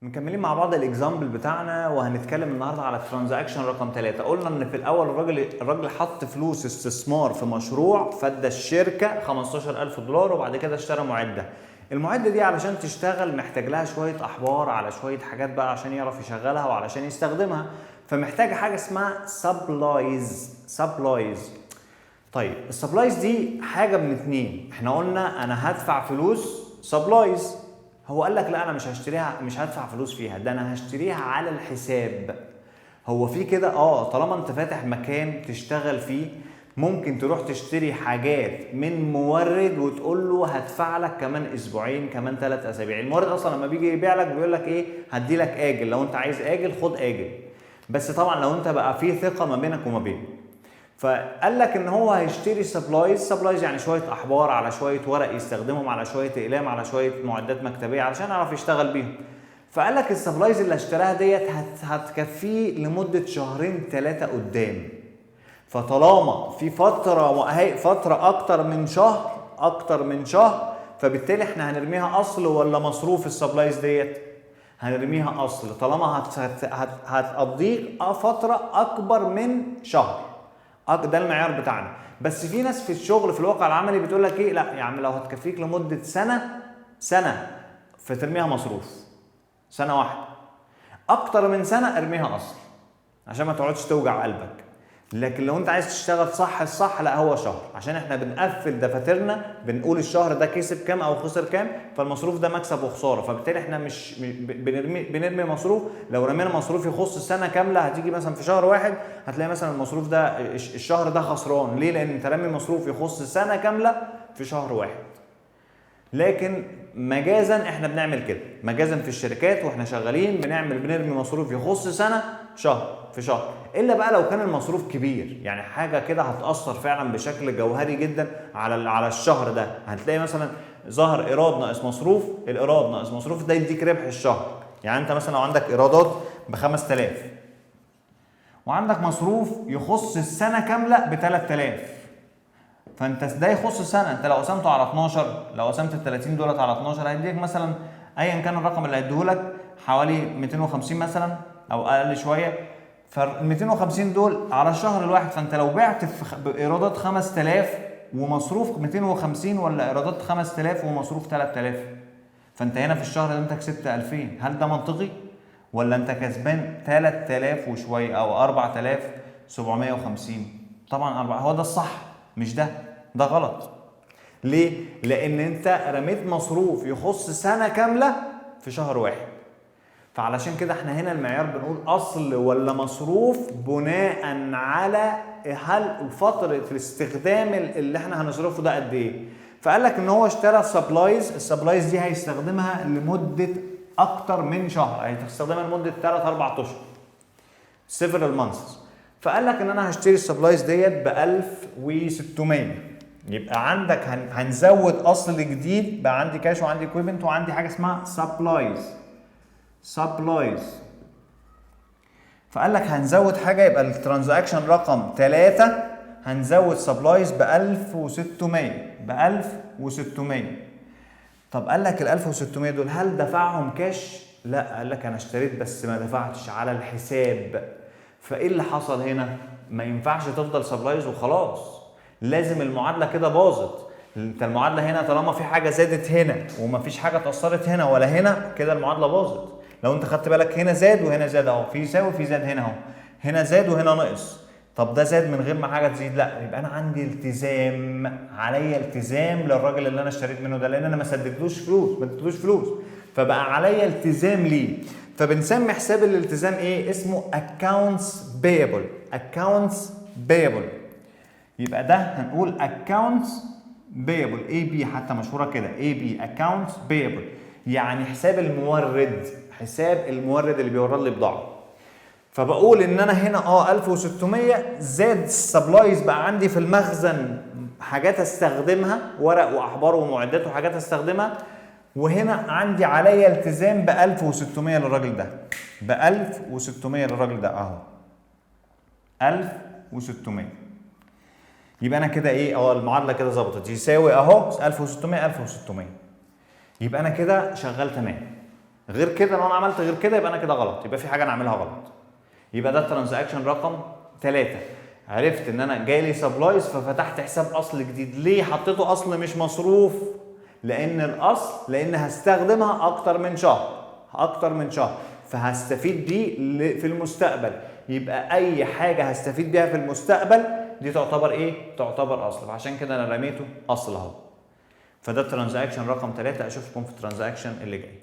مكملين مع بعض الاكزامبل بتاعنا وهنتكلم النهارده على الترانزاكشن رقم 3. قلنا ان في الاول الراجل حط فلوس استثمار في مشروع فادى الشركه 15000 دولار وبعد كده اشترى معده. المعده دي علشان تشتغل محتاج لها شويه احبار على شويه حاجات بقى عشان يعرف يشغلها وعلشان يستخدمها، فمحتاج حاجه اسمها سبلايز. طيب السبلايز دي حاجه من اتنين، احنا قلنا انا هدفع فلوس سبلايز، هو قال لك لا انا مش هدفع فلوس فيها، ده انا هشتريها على الحساب. هو في كده طالما انت فاتح مكان تشتغل فيه ممكن تروح تشتري حاجات من مورد وتقول له هدفع لك كمان اسبوعين كمان 3 اسابيع. المورد اصلا لما بيجي يبيع لك بيقول لك ايه، هدي لك اجل، لو انت عايز اجل خد اجل، بس طبعا لو انت بقى في ثقه ما بينك وما بينه. فقال لك ان هو هيشتري سبلايز يعني شويه احبار على شويه ورق يستخدمهم على شويه اقلام على شويه معدات مكتبيه علشان يعرف يشتغل بيهم. فقال لك السبلايز اللي اشتراها ديت هتكفيه لمده 2-3 قدام. فطالما في فتره اكتر من شهر فبالتالي احنا هنرميها اصل ولا مصروف السبلايز ديت؟ هنرميها اصل طالما هتقضيك فتره اكبر من شهر. ده المعيار بتاعنا. بس في ناس في الشغل في الواقع العملي بتقول لك ايه، لا يا عم لو هتكفيك لمده سنه فترميها مصروف، سنه واحده. اكتر من سنه ارميها اصل عشان ما تقعدش توجع قلبك. لكن لو انت عايز تشتغل صح لا هو شهر، عشان احنا بنقفل دفاترنا بنقول الشهر ده كسب كام او خسر كام، فالمصروف ده مكسب وخساره، فبالتالي احنا مش بنرمي مصروف. لو رمينا مصروف يخص السنه كامله هتيجي مثلا في شهر واحد هتلاقي مثلا المصروف ده الشهر ده خسران. ليه؟ لان انت رامي مصروف يخص سنه كامله في شهر واحد. لكن مجازا احنا بنعمل كده، مجازا في الشركات واحنا شغالين بنرمي مصروف يخص سنه في شهر، الا بقى لو كان المصروف كبير، يعني حاجه كده هتاثر فعلا بشكل جوهري جدا على الشهر ده. هتلاقي مثلا ظهر ايراد ناقص مصروف، الايراد ناقص مصروف ده يديك ربح الشهر. يعني انت مثلا لو عندك ايرادات ب 5000 وعندك مصروف يخص السنه كامله ب 3000، فانت ده يخص السنه، انت لو قسمته على 12، لو قسمت ال 30 دولت على 12 هيديك مثلا ايا كان الرقم اللي هيديهولك حوالي 250 مثلا او اقل شويه. فال 250 دول على الشهر الواحد، فانت لو بعت بايرادات 5000 ومصروف 250 ولا ايرادات 5000 ومصروف 3000، فانت هنا في الشهر ده انت كسبت 2000. هل ده منطقي؟ ولا انت كسبان 3000 وشويه او 4750؟ طبعا هو ده الصح، مش ده غلط. ليه؟ لان انت رميت مصروف يخص سنه كامله في شهر واحد. فعلشان كده احنا هنا المعيار بنقول اصل ولا مصروف بناء على هل فتره الاستخدام اللي احنا هنصرفه ده قد ايه. فقال لك ان هو اشترى السبلايز دي هيستخدمها لمده اكتر من شهر، هيستخدمها لمده 3-4 اشهر، several months. فقال لك ان انا هشتري السبلايز ديت ب 1600. يبقى عندك هنزود اصل جديد، بقى عندي كاش وعندي اكويبمنت وعندي حاجه اسمها سبلايز. فقال لك هنزود حاجه، يبقى الترانزاكشن رقم 3 هنزود سبلايز ب 1600. طب قال لك ال 1600 دول هل دفعهم كاش؟ لا، قال لك انا اشتريت بس ما دفعتش على الحساب. فايه اللي حصل هنا؟ ما ينفعش تفضل سبلايز وخلاص، لازم المعادله كده باظت. انت المعادله هنا طالما في حاجه زادت هنا ومفيش حاجه اتاثرت هنا ولا هنا، كده المعادله باظت. لو انت خدت بالك هنا زاد وهنا زاد اهو، في يساوي في زاد هنا اهو، هنا زاد وهنا نقص. طب ده زاد من غير ما حاجه تزيد، لا يبقى انا عندي التزام، عليا التزام للراجل اللي انا اشتريت منه ده، لان انا ما اديتلوش فلوس، فبقى عليا التزام ليه. فبنسمي حساب الالتزام ايه؟ اسمه accounts payable. يبقى ده هنقول accounts payable، AB حتى مشهوره كده، AB accounts payable، يعني حساب المورد اللي بيورد لي بضاعه. فبقول ان انا هنا 1600 زاد السبلايز، بقى عندي في المخزن حاجات استخدمها، ورق واحبار ومعدات وحاجات استخدمها، وهنا عندي عليا التزام ب 1600 للراجل ده، اهو 1600. يبقى انا كده ايه، المعادله كده ظبطت، يساوي اهو 1600. يبقى انا كده شغال تمام. غير كده لو انا عملت غير كده يبقى انا كده غلط، يبقى في حاجه انا عاملها غلط. يبقى ده الترانزاكشن رقم 3. عرفت ان انا جاي لي سبلايز ففتحت حساب اصل جديد. ليه حطيته اصل مش مصروف؟ لان هستخدمها اكتر من شهر فهستفيد بيه في المستقبل. يبقى اي حاجه هستفيد بيها في المستقبل دي تعتبر ايه؟ تعتبر اصل، فعشان كده انا رميته اصل اهو. فده الترانزاكشن رقم 3. اشوفكم في الترانزاكشن اللي جاي.